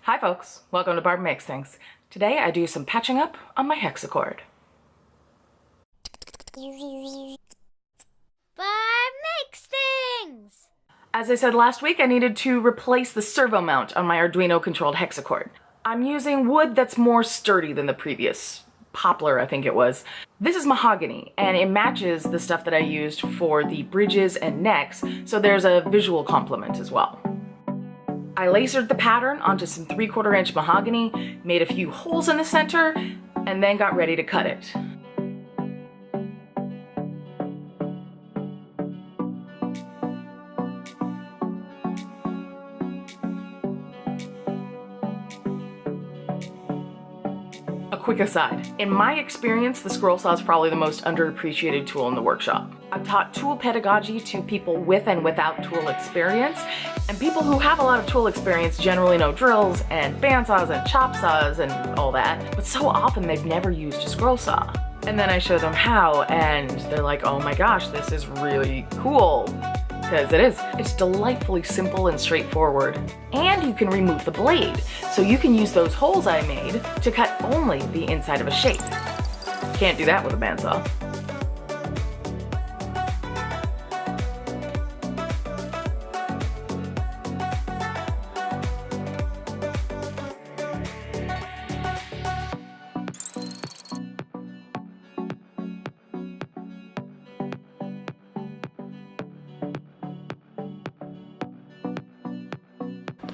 Hi folks, welcome to Barb Makes Things. Today I do some patching up on my hexachord. Barb Makes Things! As I said last week, I needed to replace the servo mount on my Arduino-controlled hexachord. I'm using wood that's more sturdy than the previous poplar, I think it was. This is mahogany, and it matches the stuff that I used for the bridges and necks, so there's a visual complement as well. I lasered the pattern onto some 3/4 inch mahogany, made a few holes in the center, and then got ready to cut it. A quick aside, in my experience, the scroll saw is probably the most underappreciated tool in the workshop. I've taught tool pedagogy to people with and without tool experience, and people who have a lot of tool experience generally know drills and bandsaws and chop saws and all that, but so often they've never used a scroll saw. And then I show them how, and they're like, oh my gosh, this is really cool. Because it is. It's delightfully simple and straightforward. And you can remove the blade, so you can use those holes I made to cut only the inside of a shape. Can't do that with a bandsaw.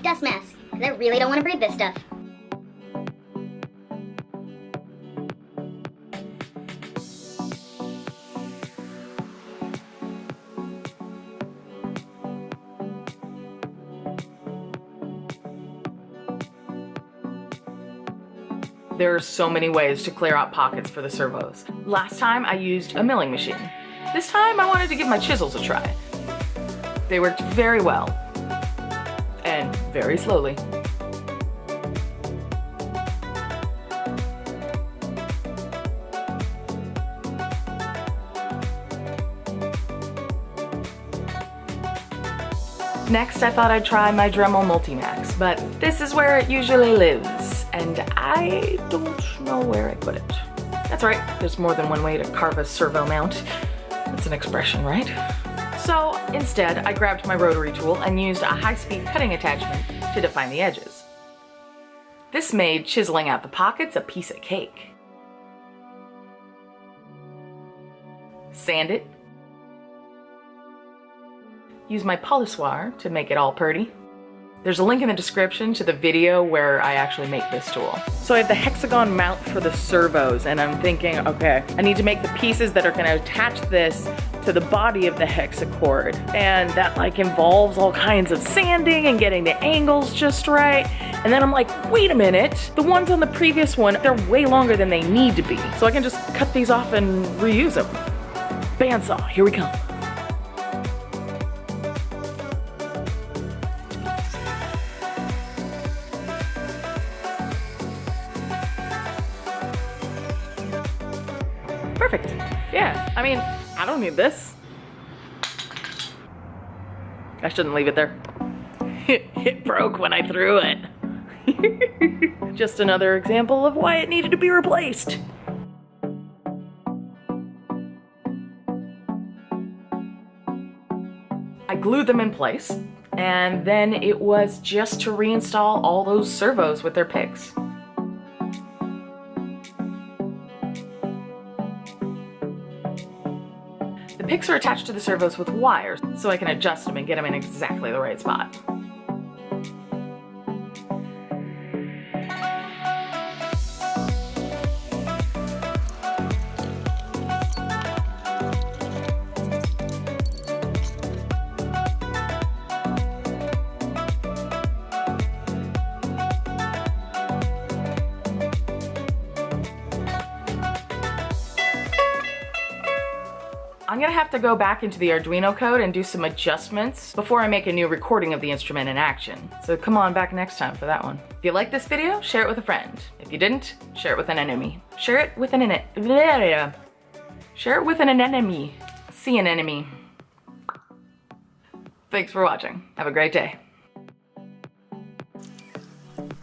Dust mask, because I really don't want to breathe this stuff. There are so many ways to clear out pockets for the servos. Last time I used a milling machine. This time I wanted to give my chisels a try. They worked very well. And very slowly. Next, I thought I'd try my Dremel Multimax, but this is where it usually lives, and I don't know where I put it. That's right, there's more than one way to carve a servo mount. That's an expression, right? So instead, I grabbed my rotary tool and used a high-speed cutting attachment to define the edges. This made chiseling out the pockets a piece of cake. Sand it. Use my polissoir to make it all purty. There's a link in the description to the video where I actually make this tool. So I have the hexagon mount for the servos, and I'm thinking, okay, I need to make the pieces that are gonna attach this to the body of the hexachord. And that involves all kinds of sanding and getting the angles just right. And then I'm like, wait a minute, the ones on the previous one, they're way longer than they need to be. So I can just cut these off and reuse them. Bandsaw, here we come. Perfect. Yeah, I mean, I don't need this. I shouldn't leave it there. It broke when I threw it. Just another example of why it needed to be replaced. I glued them in place, and then it was just to reinstall all those servos with their picks. The picks are attached to the servos with wires, so I can adjust them and get them in exactly the right spot. I'm gonna have to go back into the Arduino code and do some adjustments before I make a new recording of the instrument in action. So come on back next time for that one. If you like this video, share it with a friend. If you didn't, share it with an enemy. Share it with an enemy. See an enemy. Thanks for watching. Have a great day.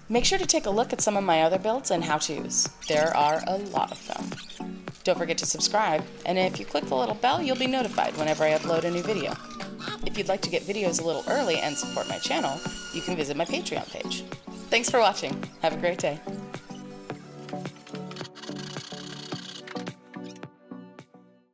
Make sure to take a look at some of my other builds and how-tos. There are a lot of them. Don't forget to subscribe, and if you click the little bell, you'll be notified whenever I upload a new video. If you'd like to get videos a little early and support my channel, you can visit my Patreon page. Thanks for watching. Have a great day.